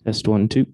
Test one, two.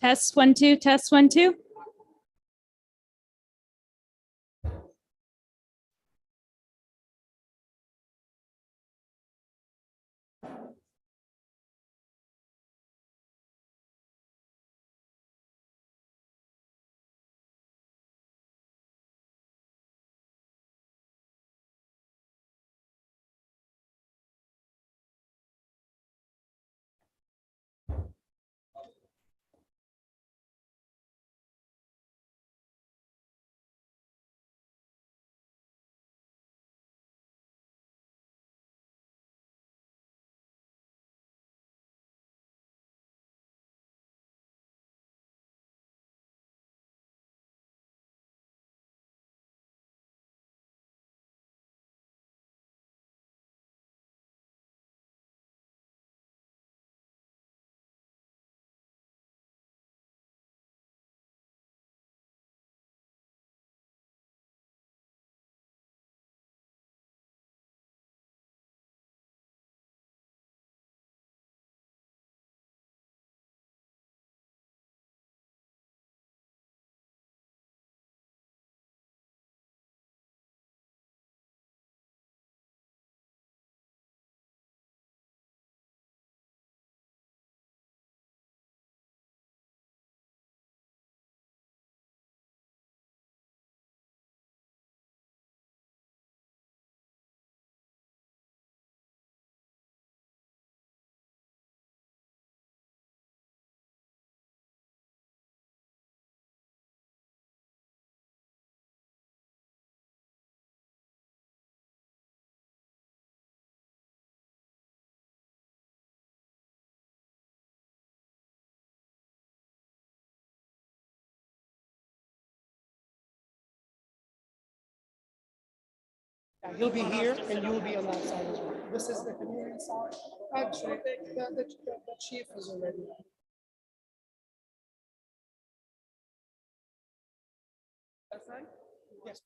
Test 1 2, test 1 2. Yeah, he'll be here and you'll be on that side as well. This is the community side. Actually, the chief is already. That's right? Yes.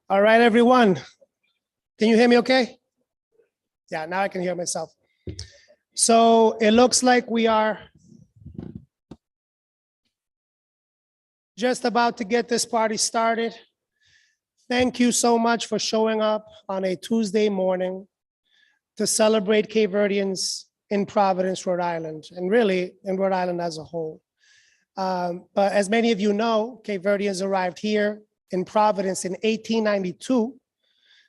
All right, everyone. Can you hear me okay? Yeah, now I can hear myself. So it looks like we are just about to get this party started. Thank you so much for showing up on a Tuesday morning to celebrate Cape Verdeans in Providence, Rhode Island, and really in Rhode Island as a whole. But as many of you know, Cape Verdeans arrived here in Providence in 1892.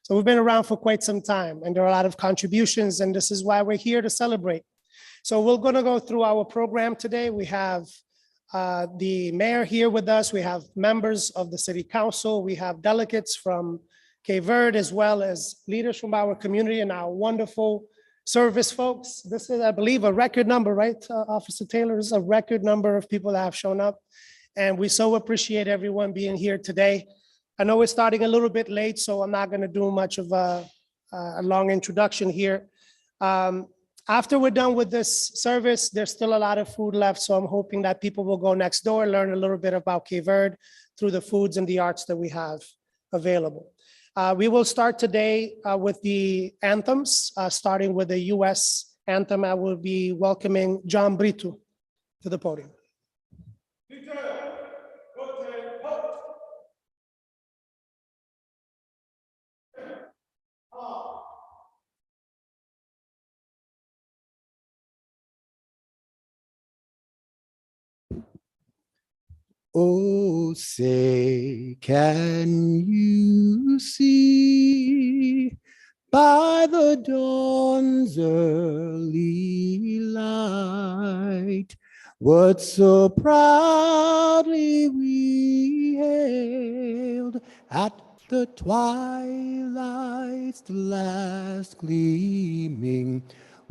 So we've been around for quite some time, and there are a lot of contributions, and this is why we're here to celebrate. So we're going to go through our program today. We have the mayor here with us. We have members of the city council. We have delegates from Cape Verde, as well as leaders from our community and our wonderful service folks. This is, I believe, a record number, right, Officer Taylor? This is a record number of people that have shown up. And we so appreciate everyone being here today. I know we're starting a little bit late, so I'm not going to do much of a long introduction here. After we're done with this service, there's still a lot of food left, so I'm hoping that people will go next door, learn a little bit about Cape Verde through the foods and the arts that we have available. We will start today with the anthems, starting with the U.S. anthem. I will be welcoming John Brito to the podium. Oh, say, can you see by the dawn's early light what so proudly we hailed at the twilight's last gleaming,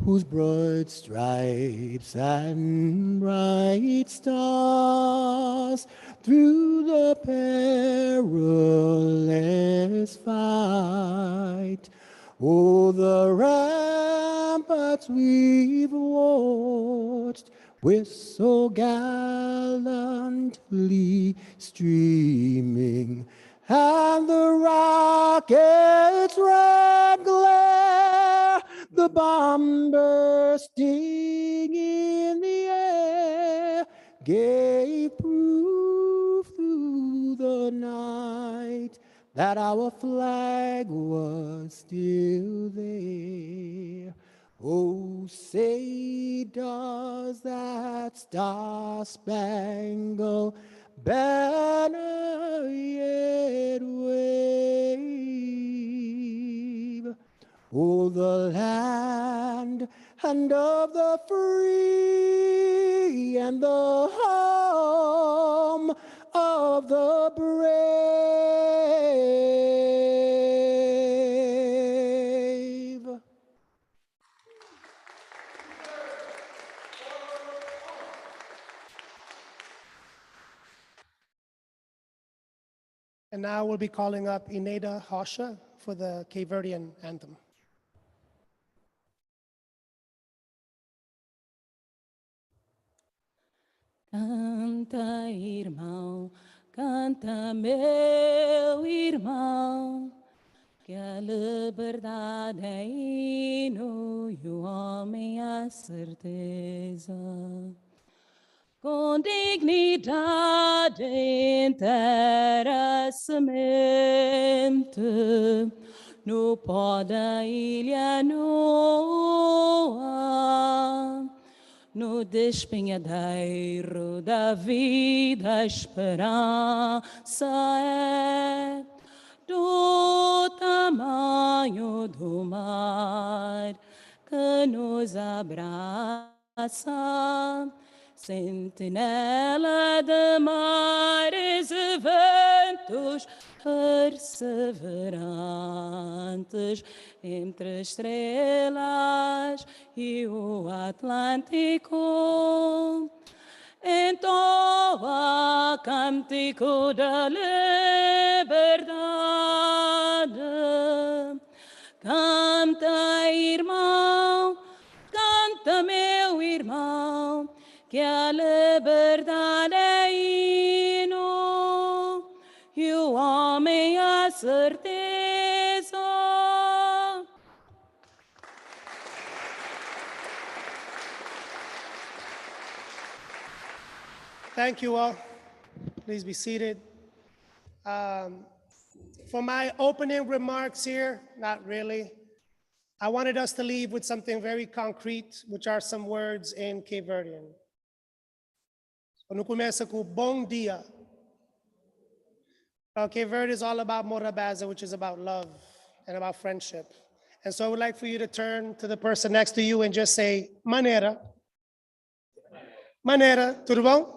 whose broad stripes and bright stars through the perilous fight, oh, the ramparts we've watched with so gallantly streaming, and the rocket's red glare, the bomb bursting in the air, gave proof through the night that our flag was still there. Oh, say does that star-spangled banner yet wave? Oh, the land and of the free and the home of the brave. And now we'll be calling up Ineda Hosha for the Cape Verdean anthem. Canta, irmão, canta, meu irmão, que a liberdade é hino e o homem a certeza. Com dignidade inteira semente, no pó da ilha nua, no despenhadeiro da vida, a esperança é do tamanho nos abraça, sentinela de mares e ventos perseverantes entre estrelas e o Atlântico. Entoa cântico da liberdade. Canta, irmão, canta, meu irmão, que a liberdade é hino e o homem a certeza. Thank you all. Please be seated. For my opening remarks here, not really. I wanted us to leave with something very concrete, which are some words in Cape Verdean. Quando começa com bom dia. Cape Verde is all about morabaza, which is about love and about friendship. And so I would like for you to turn to the person next to you and just say, manera. Manera, tudo bom?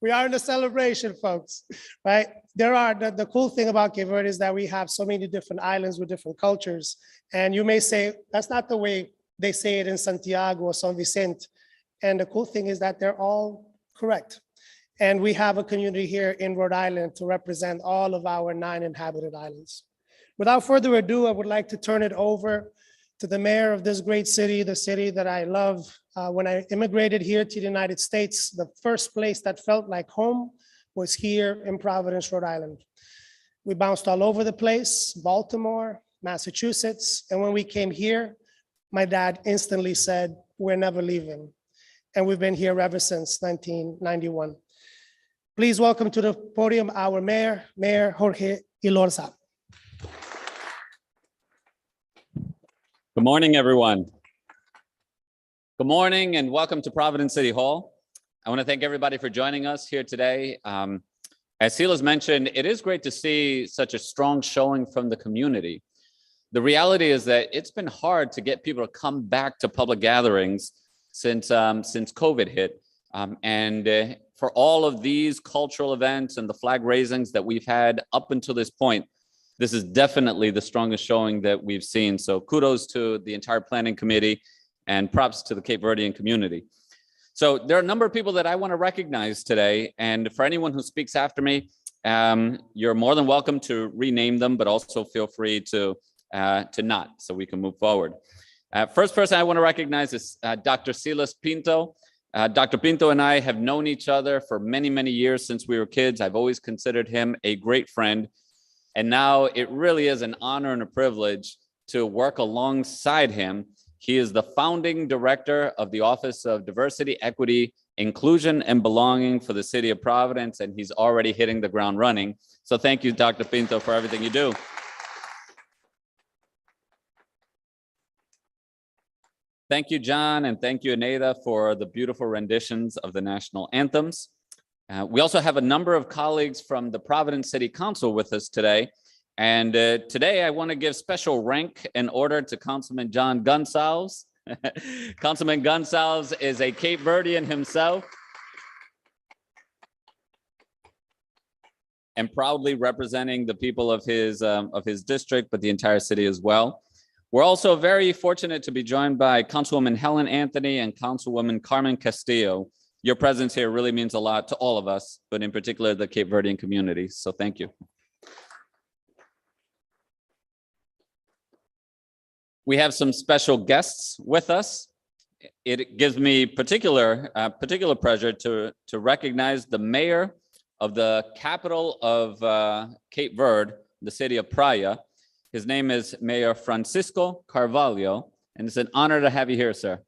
We are in a celebration, folks, right? The cool thing about Cape Verde is that we have so many different islands with different cultures. And you may say, that's not the way they say it in Santiago or San Vicente. And the cool thing is that they're all correct. And we have a community here in Rhode Island to represent all of our 9 inhabited islands. Without further ado, I would like to turn it over to the mayor of this great city, the city that I love. When I immigrated here to the United States, the first place that felt like home was here in Providence, Rhode Island. We bounced all over the place, Baltimore, Massachusetts. And when we came here, my dad instantly said, we're never leaving. And we've been here ever since 1991. Please welcome to the podium our mayor, Mayor Jorge Ilorza. Good morning, everyone. Good morning and welcome to Providence City Hall. I want to thank everybody for joining us here today. As Silas mentioned, it is great to see such a strong showing from the community. The reality is that it's been hard to get people to come back to public gatherings since COVID hit. For all of these cultural events and the flag raisings that we've had up until this point, this is definitely the strongest showing that we've seen. So kudos to the entire planning committee and props to the Cape Verdean community. So there are a number of people that I want to recognize today. And for anyone who speaks after me, you're more than welcome to rename them, but also feel free to not, so we can move forward. First person I want to recognize is Dr. Silas Pinto. Dr. Pinto and I have known each other for many, many years since we were kids. I've always considered him a great friend. And now it really is an honor and a privilege to work alongside him. He is the founding director of the Office of Diversity, Equity, Inclusion, and Belonging for the City of Providence, and he's already hitting the ground running. So thank you, Dr. Pinto, for everything you do. Thank you, John, and thank you, Aneda, for the beautiful renditions of the national anthems. We also have a number of colleagues from the Providence City Council with us today. And today I want to give special rank and order to Councilman John Gonsalves. Councilman Gonsalves is a Cape Verdean himself and proudly representing the people of his district, but the entire city as well. We're also very fortunate to be joined by Councilwoman Helen Anthony and Councilwoman Carmen Castillo. Your presence here really means a lot to all of us, but in particular the Cape Verdean community. So thank you. We have some special guests with us. It gives me particular pleasure to recognize the mayor of the capital of Cape Verde, the city of Praia. His name is Mayor Francisco Carvalho, and it's an honor to have you here, sir.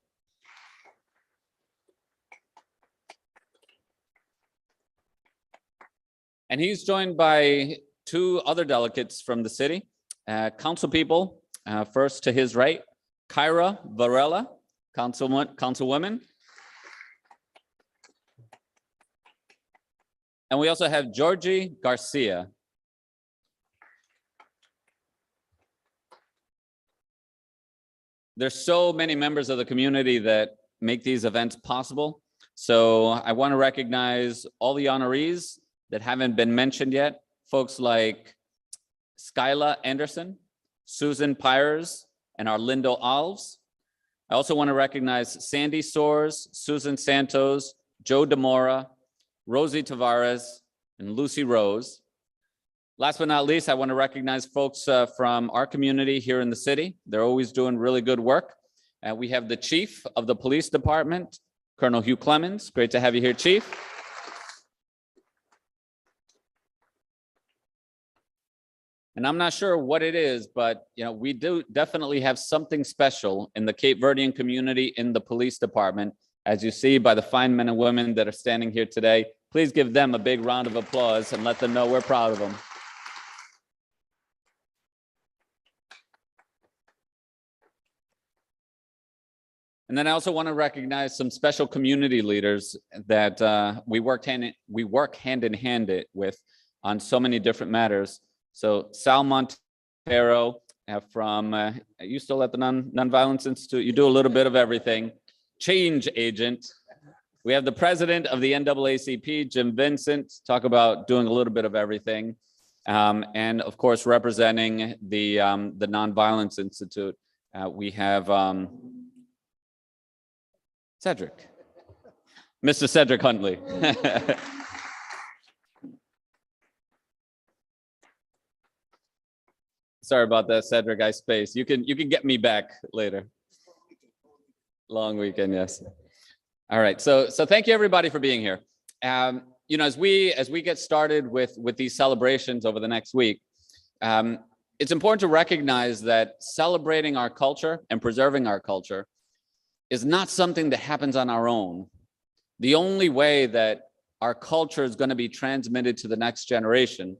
And he's joined by 2 other delegates from the city, council people. First to his right, Kyra Varela, councilwoman. And we also have Georgie Garcia. There's so many members of the community that make these events possible. So I want to recognize all the honorees that haven't been mentioned yet. Folks like Skyla Anderson, Susan Pyers, and Arlindo Alves. I also want to recognize Sandy Soares, Susan Santos, Joe Demora, Rosie Tavares, and Lucy Rose. Last but not least, I want to recognize folks from our community here in the city. They're always doing really good work. We have the Chief of the Police Department, Colonel Hugh Clemens. Great to have you here, Chief. And I'm not sure what it is, but we do definitely have something special in the Cape Verdean community in the police department, as you see by the fine men and women that are standing here today. Please give them a big round of applause and let them know we're proud of them. And then I also want to recognize some special community leaders that we work hand in hand with on so many different matters. So Sal Montero from, you still at the Nonviolence Institute? You do a little bit of everything. Change agent. We have the president of the NAACP, Jim Vincent, talk about doing a little bit of everything. And of course, representing the Nonviolence Institute, we have Cedric, Mr. Cedric Huntley. Sorry about that, Cedric, I spaced. You can get me back later. Long weekend, yes. All right, so thank you everybody for being here. As we get started with these celebrations over the next week, it's important to recognize that celebrating our culture and preserving our culture is not something that happens on our own. The only way that our culture is going to be transmitted to the next generation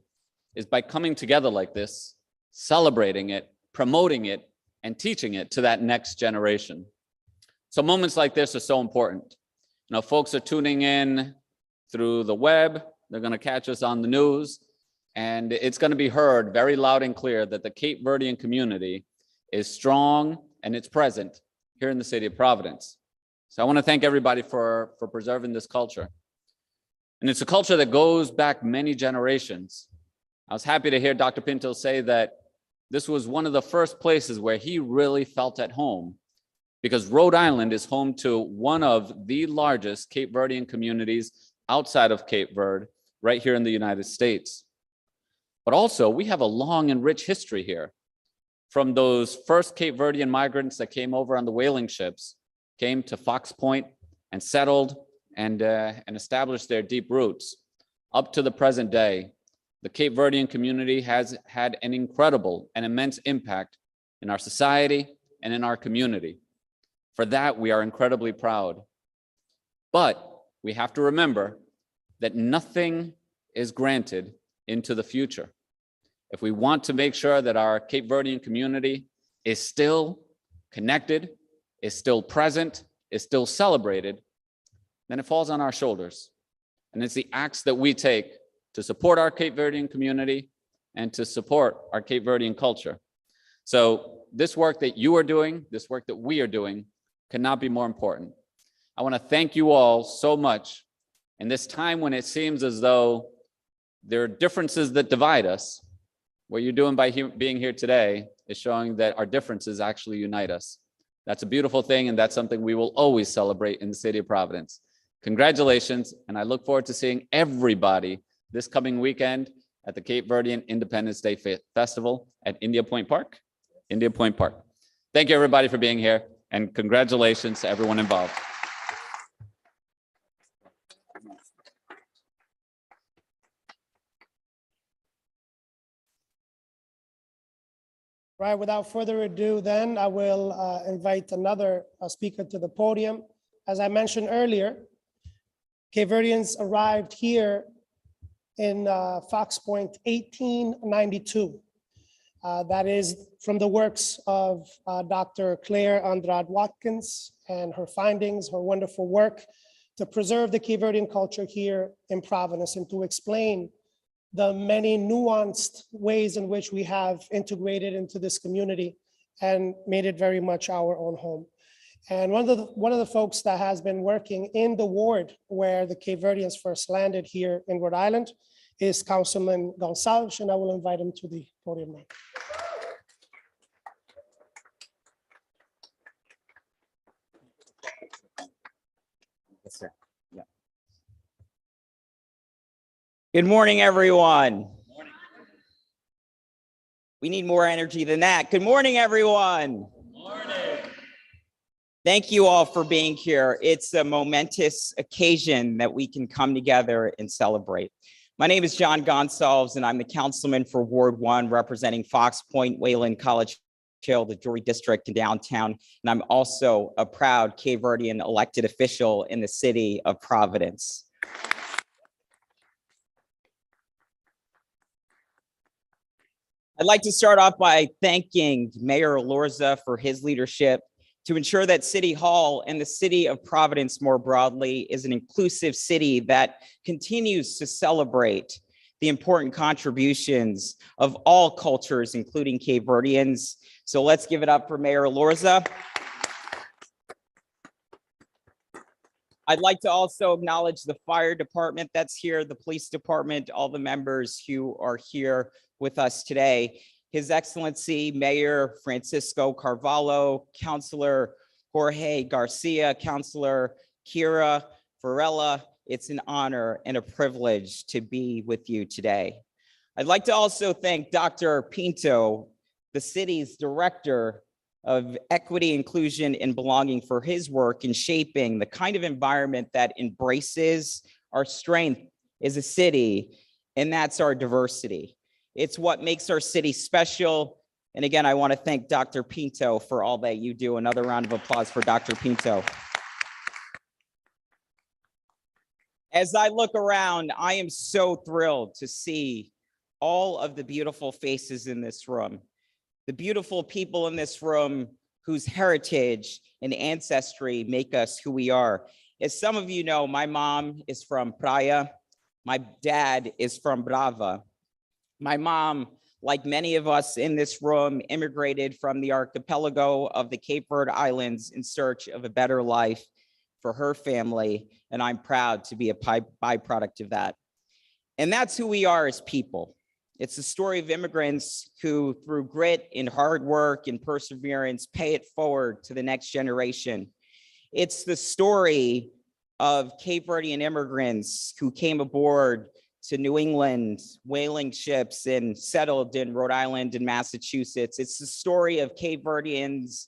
is by coming together like this, celebrating it, promoting it, and teaching it to that next generation. So moments like this are so important. Folks are tuning in through the web. They're going to catch us on the news, and it's going to be heard very loud and clear that the Cape Verdean community is strong and it's present here in the city of Providence. So I want to thank everybody for preserving this culture. And it's a culture that goes back many generations. I was happy to hear Dr. Pinto say that this was one of the first places where he really felt at home, because Rhode Island is home to one of the largest Cape Verdean communities outside of Cape Verde, right here in the United States. But also, we have a long and rich history here. From those first Cape Verdean migrants that came over on the whaling ships, came to Fox Point and settled and established their deep roots. Up to the present day, the Cape Verdean community has had an incredible and immense impact in our society and in our community. For that, we are incredibly proud. But we have to remember that nothing is granted into the future. If we want to make sure that our Cape Verdean community is still connected, is still present, is still celebrated, then it falls on our shoulders. And it's the acts that we take to support our Cape Verdean community and to support our Cape Verdean culture. So this work that you are doing, this work that we are doing, cannot be more important. I want to thank you all so much in this time when it seems as though there are differences that divide us. What you're doing by being here today is showing that our differences actually unite us. That's a beautiful thing, and that's something we will always celebrate in the city of Providence. Congratulations, and I look forward to seeing everybody this coming weekend at the Cape Verdean Independence Day Festival at India Point Park. India Point Park. Thank you everybody for being here, and congratulations to everyone involved. Right, without further ado, then I will invite another speaker to the podium. As I mentioned earlier, Cape Verdeans arrived here in Fox Point 1892. That is from the works of Dr. Claire Andrade Watkins and her findings, her wonderful work to preserve the Cape Verdean culture here in Providence and to explain the many nuanced ways in which we have integrated into this community and made it very much our own home. And one of the folks that has been working in the ward where the Cape Verdeans first landed here in Rhode Island is Councilman Gonçalves, and I will invite him to the podium now. Yes, sir. Yeah. Good morning, everyone. We need more energy than that. Good morning, everyone. Thank you all for being here. It's a momentous occasion that we can come together and celebrate. My name is John Gonçalves, and I'm the councilman for Ward 1, representing Fox Point, Wayland, College Hill, the Drury District in downtown. And I'm also a proud Cape Verdean elected official in the city of Providence. I'd like to start off by thanking Mayor Lorza for his leadership to ensure that City Hall and the city of Providence more broadly is an inclusive city that continues to celebrate the important contributions of all cultures, including Cape Verdeans. So let's give it up for Mayor Lorza. I'd like to also acknowledge the fire department that's here, the police department, all the members who are here with us today. His Excellency Mayor Francisco Carvalho, Councilor Jorge Garcia, Councilor Kira Varela. It's an honor and a privilege to be with you today. I'd like to also thank Dr. Pinto, the city's Director of Equity, Inclusion, and Belonging, for his work in shaping the kind of environment that embraces our strength as a city, and that's our diversity. It's what makes our city special. And again, I want to thank Dr. Pinto for all that you do. Another round of applause for Dr. Pinto. As I look around, I am so thrilled to see all of the beautiful faces in this room, the beautiful people in this room whose heritage and ancestry make us who we are. As some of you know, my mom is from Praia. My dad is from Brava. My mom, like many of us in this room, immigrated from the archipelago of the Cape Verde Islands in search of a better life for her family, and I'm proud to be a byproduct of that. And that's who we are as people. It's the story of immigrants who, through grit and hard work and perseverance, pay it forward to the next generation. It's the story of Cape Verdean immigrants who came aboard to New England whaling ships and settled in Rhode Island and Massachusetts. It's the story of Cape Verdeans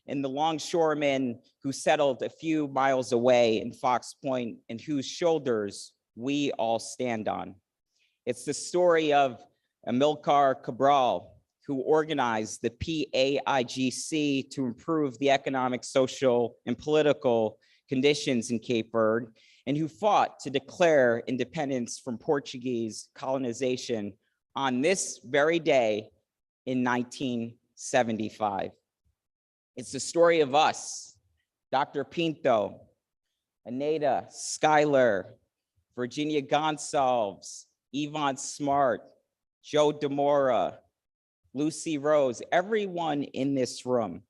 and the longshoremen who settled a few miles away in Fox Point and whose shoulders we all stand on. It's the story of Amilcar Cabral, who organized the PAIGC to improve the economic, social, and political conditions in Cape Verde, and who fought to declare independence from Portuguese colonization on this very day in 1975. It's the story of us, Dr. Pinto, Aneta, Schuyler, Virginia Gonçalves, Yvonne Smart, Joe DeMora, Lucy Rose, everyone in this room,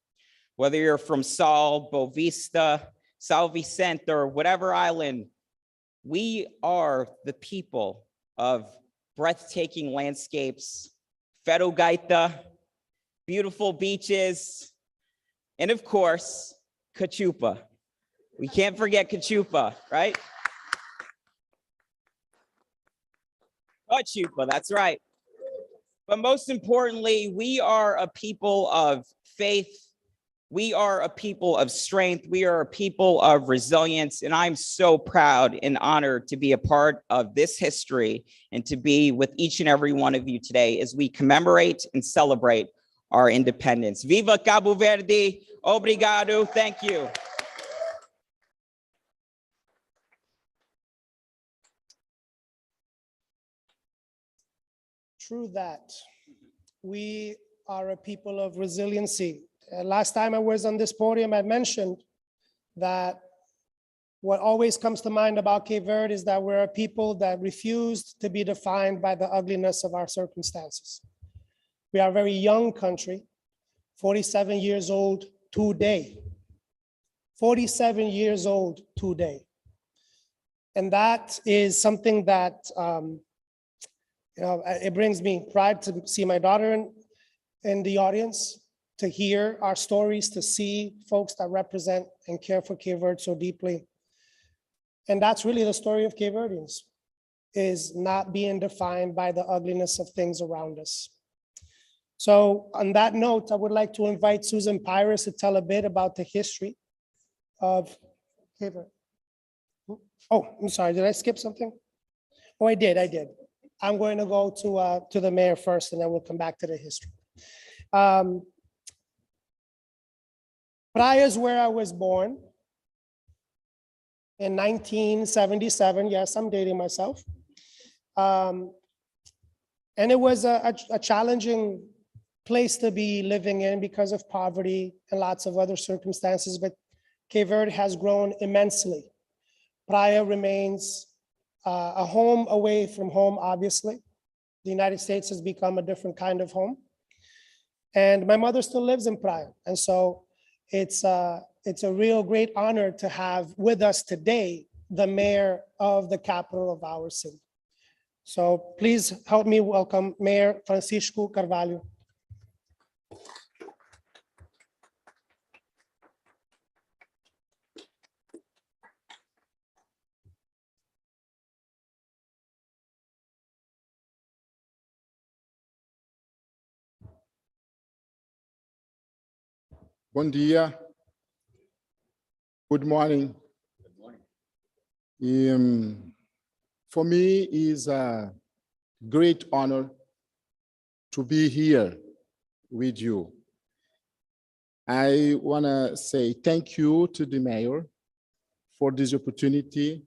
whether you're from Sal, Bovista, Sal Vicente, or whatever island, we are the people of breathtaking landscapes, Fero Gaita, beautiful beaches, and of course, Cachupa. We can't forget Cachupa, right? Cachupa, that's right. But most importantly, we are a people of faith. We are a people of strength. We are a people of resilience. And I'm so proud and honored to be a part of this history and to be with each and every one of you today as we commemorate and celebrate our independence. Viva Cabo Verde. Obrigado. Thank you. True that. We are a people of resiliency. Last time I was on this podium, I mentioned that what always comes to mind about Cape Verde is that we're a people that refused to be defined by the ugliness of our circumstances. We are a very young country, 47 years old today. 47 years old today. And that is something that, it brings me pride to see my daughter in the audience, to hear our stories, to see folks that represent and care for Cape Verde so deeply. And that's really the story of Cape Verdeans, is not being defined by the ugliness of things around us. So on that note, I would like to invite Susan Pyrus to tell a bit about the history of Cape Verde. Oh, I'm sorry, did I skip something? Oh, I did. I'm going to go to the mayor first, and then we'll come back to the history. Praia is where I was born in 1977. Yes, I'm dating myself. And it was a challenging place to be living in because of poverty and lots of other circumstances, but Cape Verde has grown immensely. Praia remains a home away from home, obviously. The United States has become a different kind of home. And my mother still lives in Praia. And so it's a real great honor to have with us today the mayor of the capital of our city. So please help me welcome Mayor Francisco Carvalho. Bom dia. Good morning. For me, it's a great honor to be here with you. I want to say thank you to the mayor for this opportunity,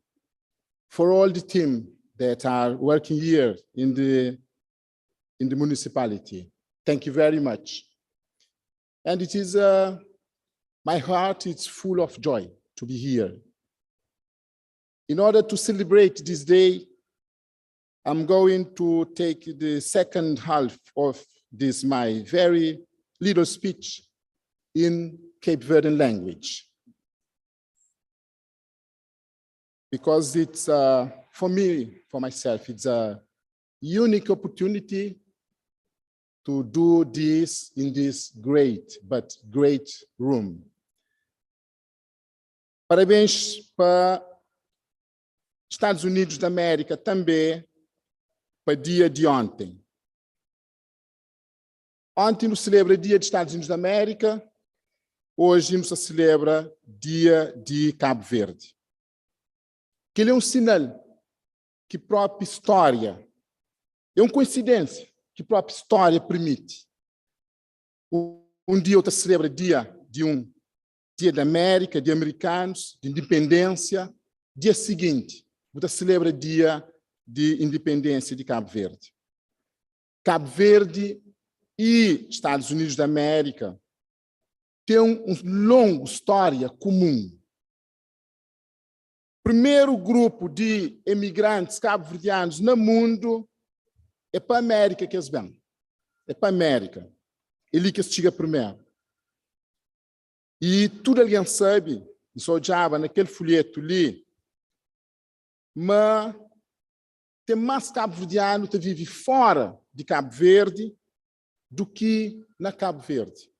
for all the team that are working here in the municipality. Thank you very much. And it is, my heart is full of joy to be here. In order to celebrate this day, I'm going to take the second half of this, my very little speech in Cape Verdean language. Because it's, for me, for myself, it's a unique opportunity to do this in this great, but great room. Parabéns para Estados Unidos da América também, para dia de ontem. Ontem nos celebra Dia dos Estados Unidos da América, hoje nos celebra Dia de Cabo Verde. Que ele é sinal que a própria história, é uma coincidência, que a própria história permite. Dia outra celebra dia da América, de americanos, de independência. Dia seguinte, outra celebra dia de independência de Cabo Verde. Cabo Verde e Estados Unidos da América têm uma longa história comum. Primeiro grupo de imigrantes cabo-verdianos no mundo é para a América que eles vêm. É para a América. Ele que chega primeiro. E tudo alguém sabe, só já naquele folheto ali, mas tem mais cabo-verdiano que vive fora de Cabo Verde do que na Cabo Verde.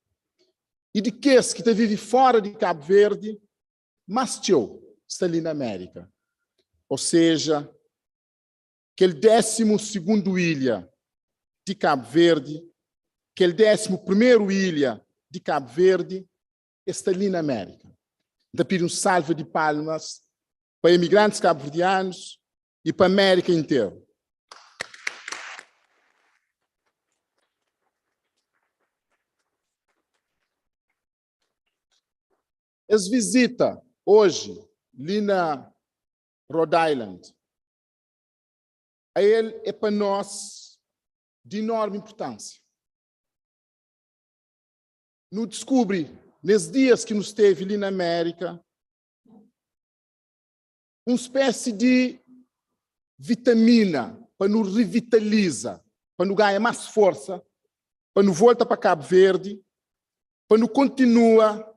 E de que esse que vive fora de Cabo Verde, mais teu está ali na América. Ou seja, aquele 12º ilha de Cabo Verde, aquele 11º ilha de Cabo Verde, está ali na América. Então, pedir salva de palmas para imigrantes cabo-verdianos e para a América inteira. Eles visitam hoje, ali na Rhode Island. A ele é para nós de enorme importância. Nos descobre, nesses dias que nos esteve ali na América, uma espécie de vitamina para nos revitalizar, para nos ganhar mais força, para nos voltar para Cabo Verde para não continuar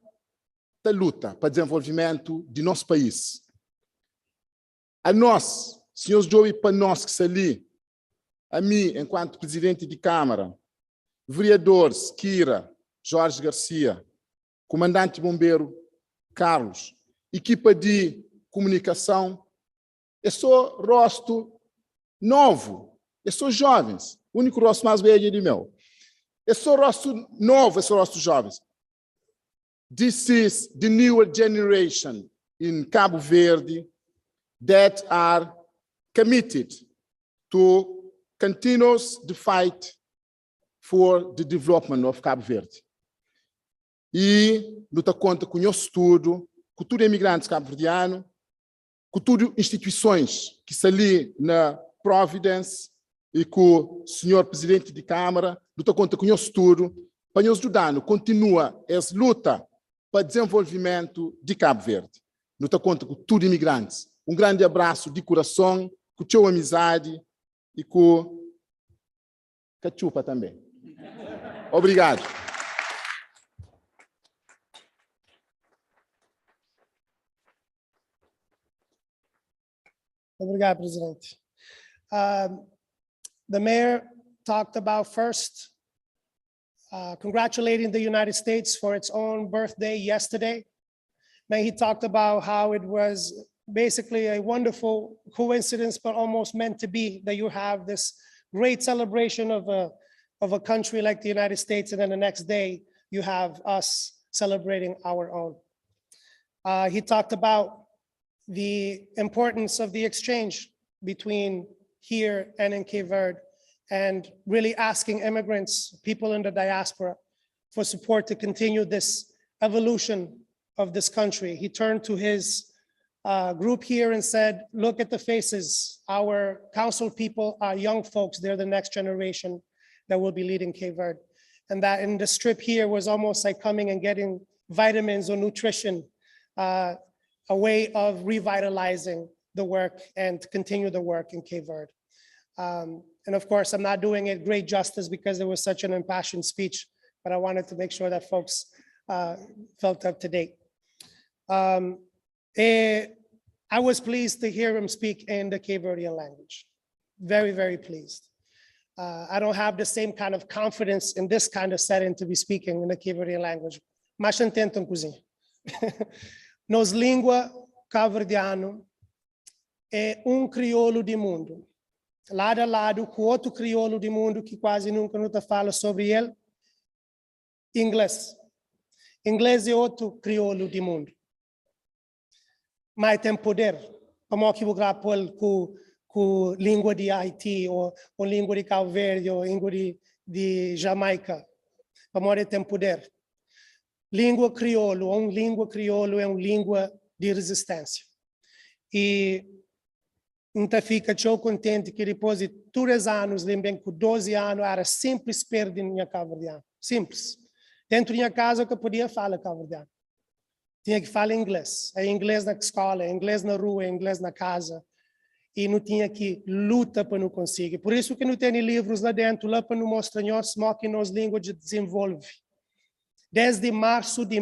a luta para o desenvolvimento de nosso país. A nós, senhores Joey, para nós que estão ali, a mim, enquanto presidente de Câmara, vereadores, Kira, Jorge Garcia, comandante bombeiro, Carlos, equipa de comunicação, eu sou rosto novo, eu sou jovens, o único rosto mais velho de meu. Eu sou rosto novo, eu sou rosto jovens. This is the newer generation in Cabo Verde that are committed to continue the fight for the development of Cabo Verde. E luta conta com o nosso estudo, com tudo imigrantes cabo-verdianos, com tudo instituições que estão ali na Providence e com o senhor presidente de Câmara, luta conta com o nosso estudo, para nos ajudar, continua essa luta para o desenvolvimento de Cabo Verde. Luta conta com tudo imigrantes. Um grande abraço de coração, com a tua amizade e com a chupa também. Obrigado. Obrigado, Presidente. The mayor talked about first congratulating the United States for its own birthday yesterday. Then he talked about how it was basically a wonderful coincidence, but almost meant to be, that you have this great celebration of a country like the United States, and then the next day you have us celebrating our own. He talked about the importance of the exchange between here and in Cape Verde, and really asking immigrants, people in the diaspora, for support to continue this evolution of this country. He turned to his group here and said, look at the faces. Our council people are young folks. They're the next generation that will be leading Cape Verde. And that in the strip here was almost like coming and getting vitamins or nutrition, a way of revitalizing the work and continue the work in Cape Verde. And of course, I'm not doing it great justice because it was such an impassioned speech, but I wanted to make sure that folks felt up to date. I was pleased to hear him speak in the Cape Verdean language. Very, very pleased. I don't have the same kind of confidence in this kind of setting to be speaking in the Cape Verdean language. Mas entendo um cozinho. Nos língua cabo-verdiano é crioulo de mundo. Lado a lado com outro crioulo de mundo que quase nunca nos fala sobre ele, inglês. Inglês é outro crioulo de mundo. Mas tem poder, como que vou gravar com língua de Haiti, ou língua de Cabo Verde, ou língua de Jamaica. Como tem poder. Língua crioulo, língua crioulo é uma língua de resistência. E então fica tão contente que depois de 3 anos, lembrei que 12 anos era simples perder minha cabo-verdiana. Simples. Dentro da minha casa que eu podia falar cabo-verdiano. Tinha que falar inglês. É inglês na escola, é inglês na rua, é inglês na casa. E não tinha que luta para não conseguir. Por isso que não tem livros lá dentro, lá para não mostrar nós que nós línguas de desenvolve. Desde março de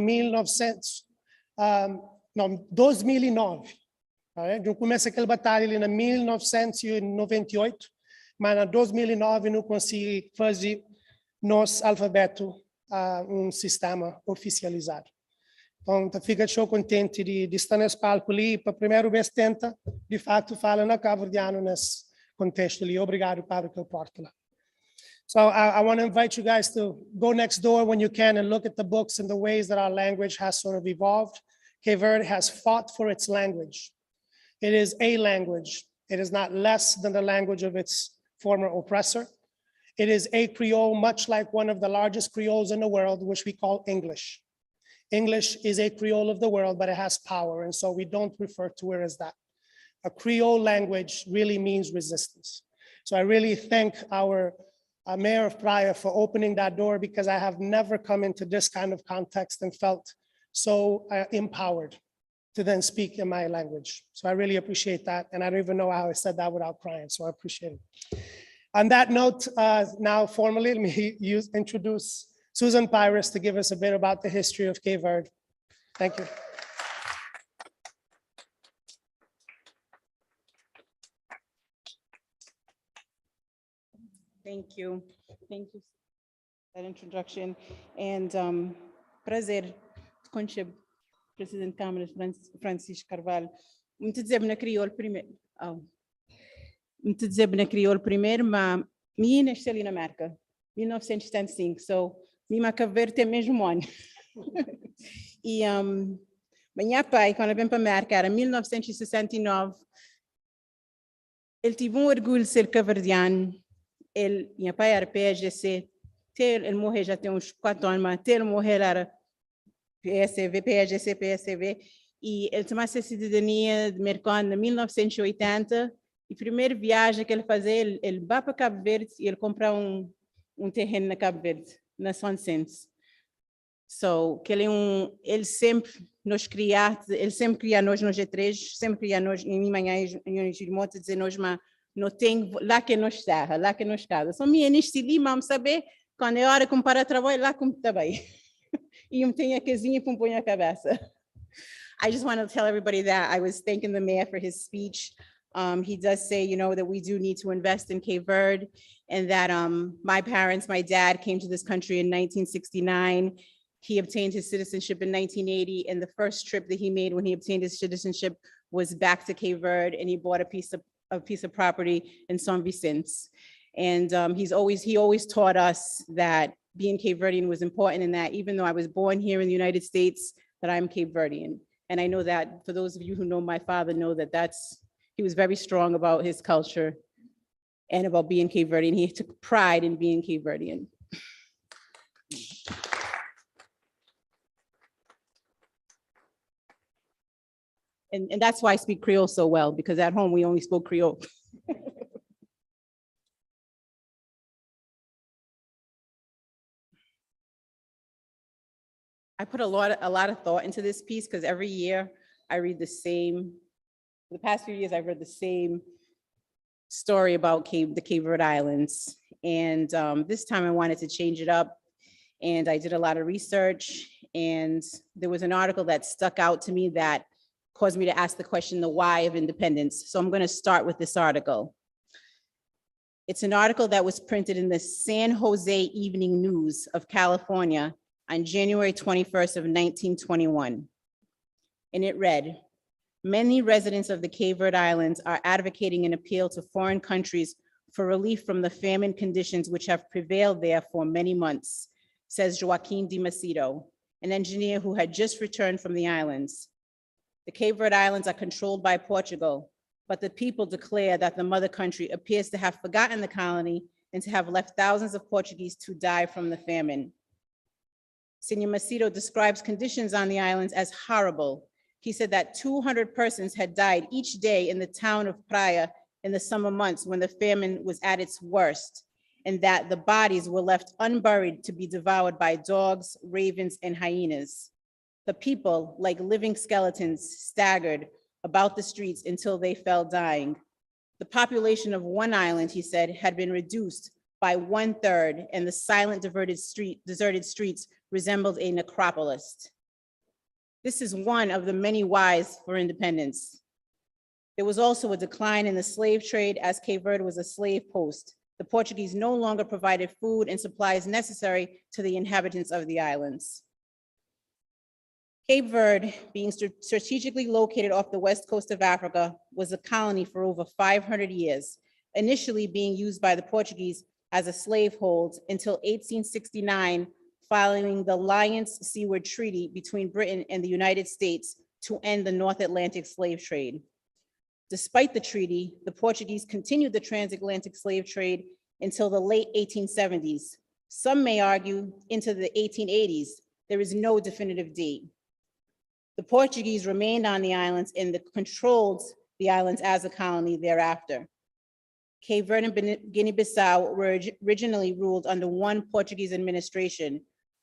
2009. Eu comecei aquela batalha ali em 1998, mas em 2009 não consegui fazer nosso alfabeto sistema oficializado. Então, fica tão contente de estar nesse palco ali, para a primeira vez tenta, de fato, falar na cabo-verdiano nesse contexto ali. Obrigado, Padre, que eu porto lá. So I want to invite you guys to go next door when you can and look at the books and the ways that our language has sort of evolved. Cape Verde has fought for its language. It is a language. It is not less than the language of its former oppressor. It is a Creole, much like one of the largest Creoles in the world, which we call English. English is a Creole of the world, but it has power, and so we don't refer to it as that. A Creole language really means resistance. So I really thank our Mayor of Praia for opening that door, because I have never come into this kind of context and felt so empowered to then speak in my language. So I really appreciate that. And I don't even know how I said that without crying, so I appreciate it. On that note, now formally, let me introduce Susan Pyrus to give us a bit about the history of Cape Verde. Thank you. Thank you. Thank you for that introduction. And prazer conhecer Presidente da Câmara Francisco Carvalho. Muito dizer na crioulo primeiro. Muito dizer na crioulo primeiro, mas minha nasceu ali na América, 1975. So, minha Cabo Verde tem mesmo ano. E minha pai, quando ele veio para a América, era 1969. Ele teve orgulho de ser cabo-verdiano. Meu pai era PSGC, ele morreu já tem uns 4 anos, mas ele morreu era PSV, PSGC, PSV, e ele tomou essa cidadania americana em 1980, e a primeira viagem que ele fazia, ele vai para Cabo Verde e ele comprou um terreno na Cabo Verde, na São Vicente. So, que ele sempre nos cria nós no G3, sempre cria nós em minha manhã, em irmão, dizer nós, mas não tem lá que nós terra, lá que nós casa. Só minha neste lima, saber quando é hora de comparar trabalho lá como também. E eu tenho a casinha para pôr a cabeça. I just want to tell everybody that I was thanking the mayor for his speech. He does say, you know, that we do need to invest in Cape Verde, and that my parents, my dad came to this country in 1969. He obtained his citizenship in 1980, and the first trip that he made when he obtained his citizenship was back to Cape Verde, and he bought a piece of property in São Vicente. And he always taught us that being Cape Verdean was important, and that even though I was born here in the United States, that I'm Cape Verdean. And I know that for those of you who know my father know that he was very strong about his culture and about being Cape Verdean. He took pride in being Cape Verdean. And that's why I speak Creole so well, because at home we only spoke Creole. I put a lot of thought into this piece because every year I read the past few years I've read the same story about the Cape Verde Islands. And this time I wanted to change it up, and I did a lot of research, and there was an article that stuck out to me that caused me to ask the question, the why of independence. So I'm going to start with this article. It's an article that was printed in the San Jose Evening News of California on January 21st of 1921. And it read, many residents of the Cape Verde Islands are advocating an appeal to foreign countries for relief from the famine conditions which have prevailed there for many months, says Joaquin Di Macedo, an engineer who had just returned from the islands. The Cape Verde Islands are controlled by Portugal, but the people declare that the mother country appears to have forgotten the colony and to have left thousands of Portuguese to die from the famine. Senor Macedo describes conditions on the islands as horrible. He said that 200 persons had died each day in the town of Praia in the summer months when the famine was at its worst, and that the bodies were left unburied to be devoured by dogs, ravens, and hyenas. The people, like living skeletons, staggered about the streets until they fell dying. The population of one island, he said, had been reduced by 1/3, and the silent, deserted streets resembled a necropolis. This is one of the many whys for independence. There was also a decline in the slave trade, as Cape Verde was a slave post. The Portuguese no longer provided food and supplies necessary to the inhabitants of the islands. Cape Verde, being strategically located off the west coast of Africa, was a colony for over 500 years, initially being used by the Portuguese as a slavehold until 1869, following the Alliance Seaward Treaty between Britain and the United States to end the North Atlantic slave trade. Despite the treaty, the Portuguese continued the transatlantic slave trade until the late 1870s. Some may argue into the 1880s. There is no definitive date. The Portuguese remained on the islands and controlled the islands as a colony thereafter. Cape Verde and Guinea-Bissau were originally ruled under one Portuguese administration,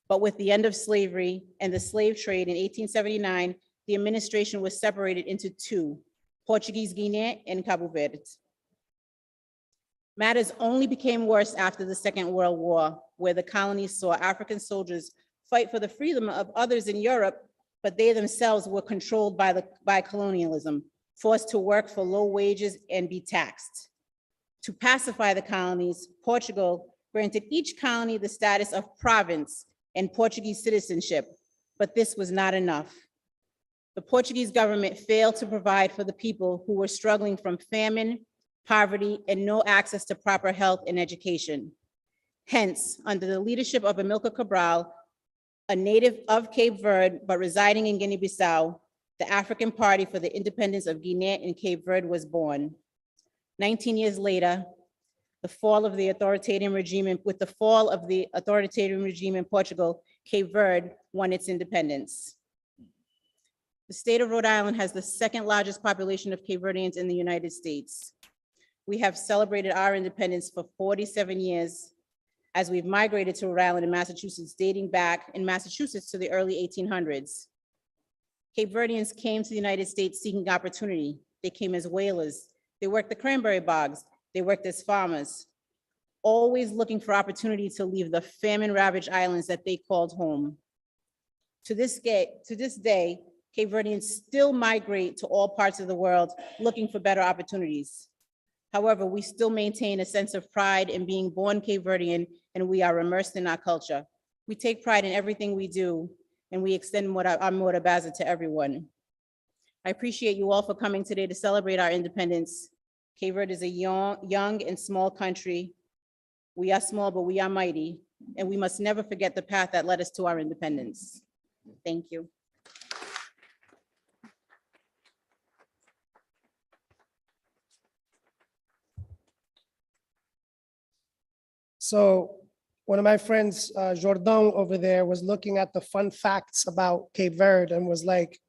but with the end of slavery and the slave trade in 1879, the administration was separated into two, Portuguese Guinea and Cabo Verde. Matters only became worse after the Second World War, where the colonies saw African soldiers fight for the freedom of others in Europe, but they themselves were controlled by colonialism, forced to work for low wages and be taxed. To pacify the colonies, Portugal granted each colony the status of province and Portuguese citizenship, but this was not enough. The Portuguese government failed to provide for the people who were struggling from famine, poverty, and no access to proper health and education. Hence, under the leadership of Amilcar Cabral, a native of Cape Verde but residing in Guinea-Bissau, the African Party for the Independence of Guinea and Cape Verde was born. 19 years later, with the fall of the authoritarian regime in Portugal, Cape Verde won its independence. The state of Rhode Island has the second largest population of Cape Verdeans in the United States. We have celebrated our independence for 47 years as we've migrated to Rhode Island and Massachusetts, dating back in Massachusetts to the early 1800s. Cape Verdeans came to the United States seeking opportunity. They came as whalers. They worked the cranberry bogs. They worked as farmers, always looking for opportunity to leave the famine-ravaged islands that they called home. To this day, Cape Verdeans still migrate to all parts of the world looking for better opportunities. However, we still maintain a sense of pride in being born Cape Verdean, and we are immersed in our culture. We take pride in everything we do, and we extend our morabaza to everyone. I appreciate you all for coming today to celebrate our independence. Cape Verde is a young and small country. We are small, but we are mighty, and we must never forget the path that led us to our independence. Thank you. So one of my friends, Jordan over there, was looking at the fun facts about Cape Verde and was like,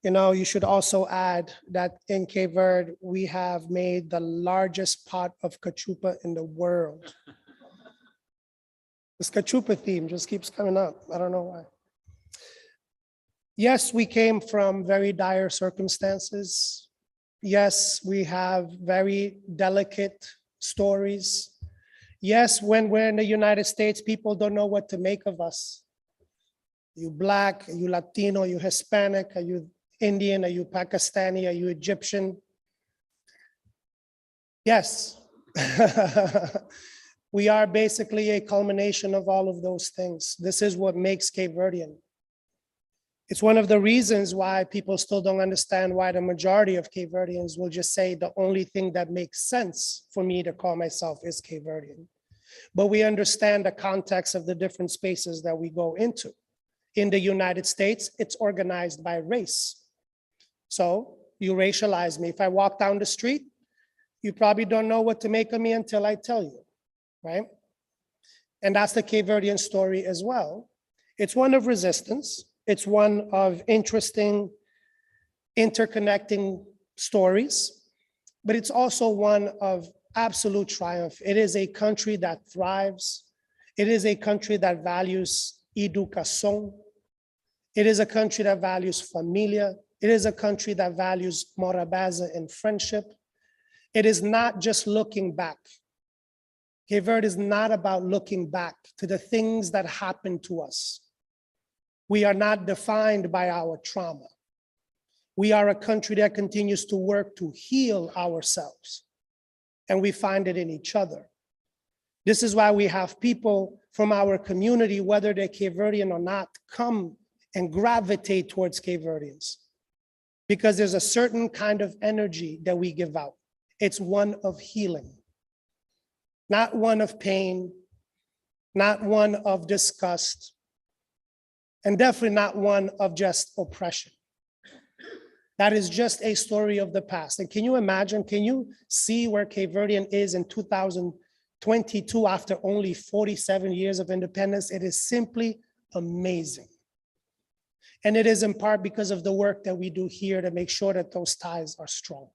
you know, you should also add that in Cape Verde, we have made the largest pot of cachupa in the world. This cachupa theme just keeps coming up. I don't know why. Yes, we came from very dire circumstances. Yes, we have very delicate stories. Yes, when we're in the United States, people don't know what to make of us. Are you Black? Are you Latino? Are you Hispanic? Are you Indian? Are you Pakistani? Are you Egyptian? Yes. We are basically a culmination of all of those things. This is what makes Cape Verdean. It's one of the reasons why people still don't understand why the majority of Cape Verdeans will just say the only thing that makes sense for me to call myself is Cape Verdean. But we understand the context of the different spaces that we go into. In the United States, it's organized by race. So you racialize me. If I walk down the street, you probably don't know what to make of me until I tell you, right? And that's the Cape Verdean story as well. It's one of resistance. It's one of interesting, interconnecting stories, but it's also one of absolute triumph. It is a country that thrives. It is a country that values educación. It is a country that values familia. It is a country that values morabaza and friendship. It is not just looking back. Cape Verde is not about looking back to the things that happened to us. We are not defined by our trauma. We are a country that continues to work to heal ourselves, and we find it in each other. This is why we have people from our community, whether they're Cape Verdean or not, come and gravitate towards Cape Verdeans, because there's a certain kind of energy that we give out. It's one of healing, not one of pain, not one of disgust, and definitely not one of just oppression. That is just a story of the past. And can you imagine, can you see where Cape Verdean is in 2022 after only 47 years of independence? It is simply amazing. And it is in part because of the work that we do here to make sure that those ties are strong.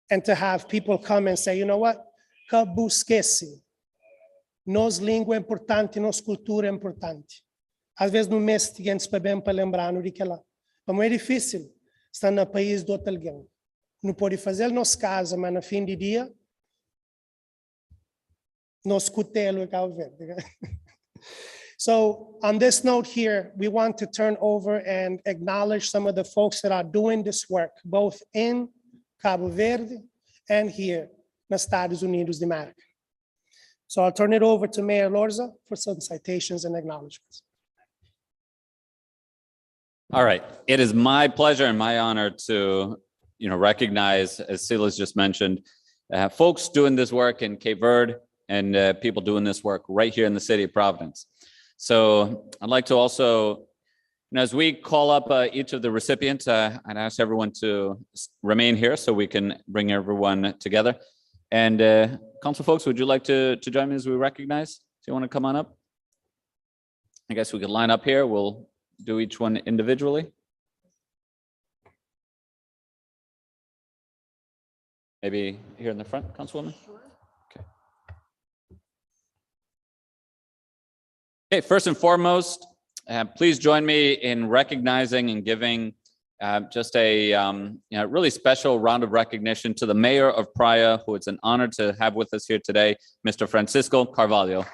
And to have people come and say, you know what? Cabusquesi. Nos língua importante, nos cultura importante. Às vezes no mês seguinte, para bem para lembrar, não diga lá. Mas é difícil estar no país de outro alguém. Não pode fazer nos casa, mas no fim de dia, Nos cutelo e Cabo Verde. So on this note here, we want to turn over and acknowledge some of the folks that are doing this work, both in Cabo Verde and here, nos Estados Unidos de América. So I'll turn it over to Mayor Lorza for some citations and acknowledgements. All right, it is my pleasure and my honor to, recognize, as Silas just mentioned, folks doing this work in Cape Verde and people doing this work right here in the city of Providence. So I'd like to also, as we call up each of the recipients, I'd ask everyone to remain here so we can bring everyone together. And council folks, would you like to join me as we recognize? Do you want to come on up? I guess we could line up here. We'll do each one individually. Maybe here in the front, Councilwoman? Okay, first and foremost, please join me in recognizing and giving just a really special round of recognition to the mayor of Praia, who it's an honor to have with us here today, Mr. Francisco Carvalho.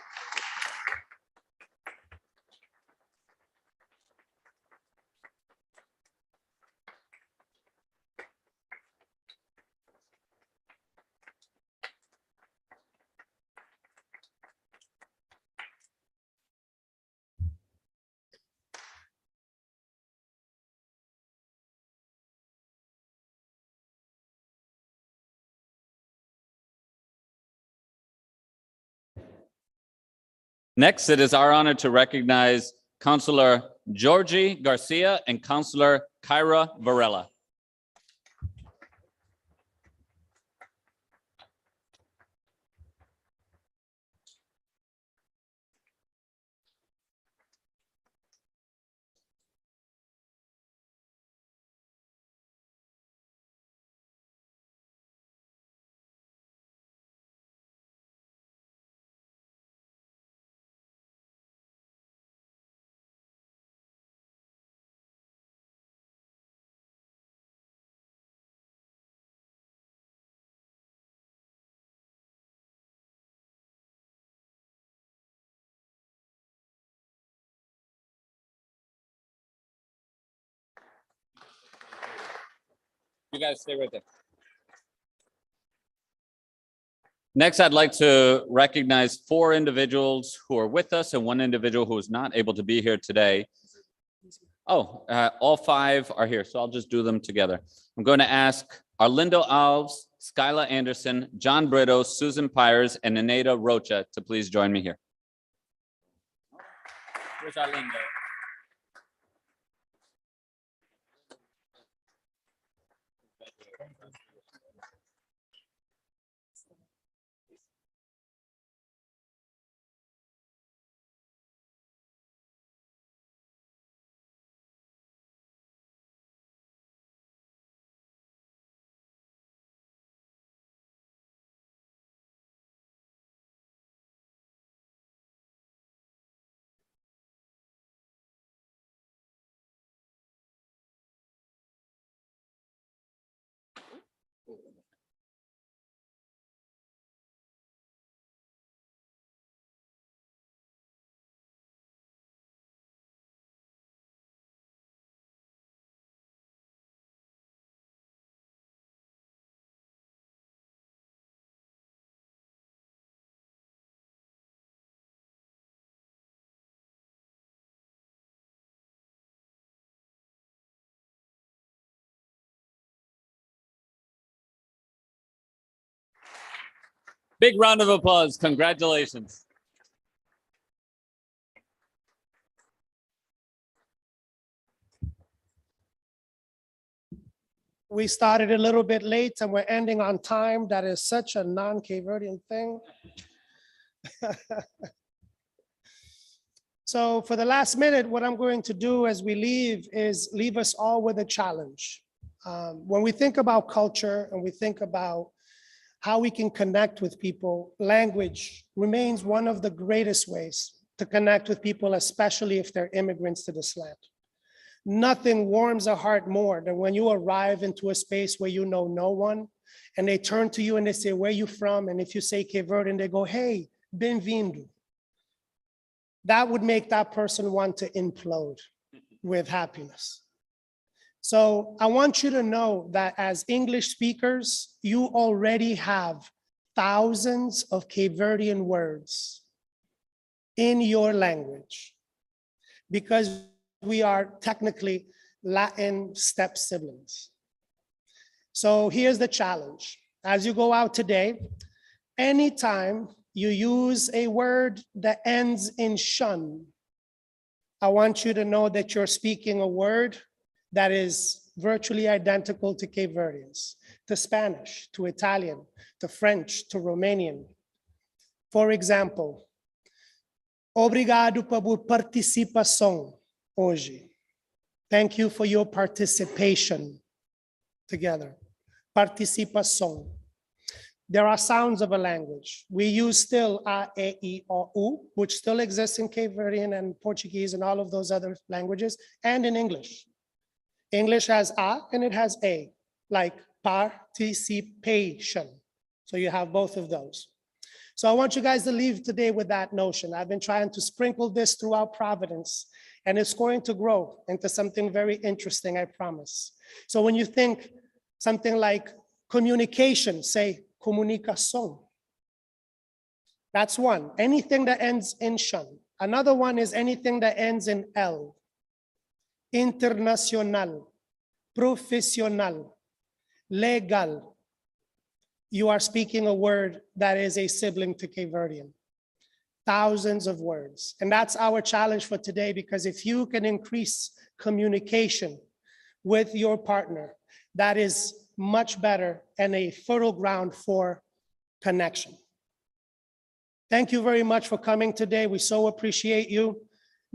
Next, it is our honor to recognize Councilor Georgie Garcia and Councilor Kyra Varela. You guys stay right there. Next, I'd like to recognize 4 individuals who are with us and 1 individual who is not able to be here today. Oh, all 5 are here, so I'll just do them together. I'm going to ask Arlindo Alves, Skyla Anderson, John Brito, Susan Pyers, and Neneda Rocha to please join me here. Where's Arlindo? Big round of applause. Congratulations. We started a little bit late and we're ending on time. That is such a non-Cape Verdean thing. So for the last minute, what I'm going to do as we leave is leave us all with a challenge. When we think about culture and we think about how we can connect with people, language remains one of the greatest ways to connect with people, especially if they're immigrants to this land. Nothing warms a heart more than when you arrive into a space where you know no one, and they turn to you and they say, where are you from? And if you say Cape Verde, and they go, hey, bem-vindo, that would make that person want to implode with happiness. So I want you to know that as English speakers, you already have thousands of Cape Verdean words in your language because we are technically Latin step siblings. So here's the challenge. As you go out today, anytime you use a word that ends in shun, I want you to know that you're speaking a word that is virtually identical to Cape Verdeans, to Spanish, to Italian, to French, to Romanian. For example, obrigado por participação hoje. Thank you for your participation together. Participação. There are sounds of a language. We use still a, e, I, o, u, which still exists in Cape Verdean and Portuguese and all of those other languages, and in English. English has a and it has a, like participation. So you have both of those. So I want you guys to leave today with that notion. I've been trying to sprinkle this throughout Providence, and it's going to grow into something very interesting, I promise. So when you think something like communication, say comunicação. That's one. Anything that ends in shun. Another one is anything that ends in L. Internacional, profesional, legal. You are speaking a word that is a sibling to Cape Verdean. Thousands of words. And that's our challenge for today, because if you can increase communication with your partner, that is much better and a fertile ground for connection. Thank you very much for coming today. We so appreciate you.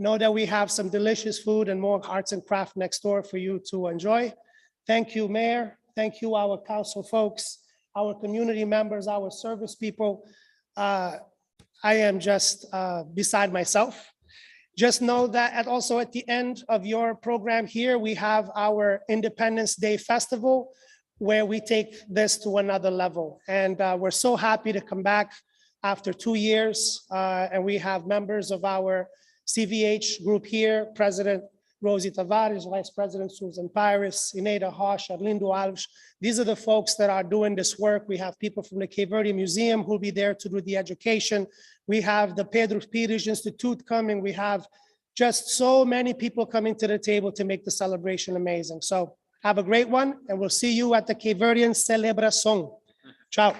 Know that we have some delicious food and more arts and craft next door for you to enjoy. Thank you, Mayor. Thank you, our council folks, our community members, our service people. I am just beside myself. Just know that also at the end of your program here, we have our Independence Day Festival, where we take this to another level. And we're so happy to come back after 2 years. And we have members of our CVH group here, President Rosie Tavares, Vice President Susan Pires, Ineda Hosh, Arlindo Alves. These are the folks that are doing this work. We have people from the Cape Verde Museum who'll be there to do the education. We have the Pedro Pires Institute coming. We have just so many people coming to the table to make the celebration amazing. So have a great one, and we'll see you at the Cape Verdean Celebração. Ciao.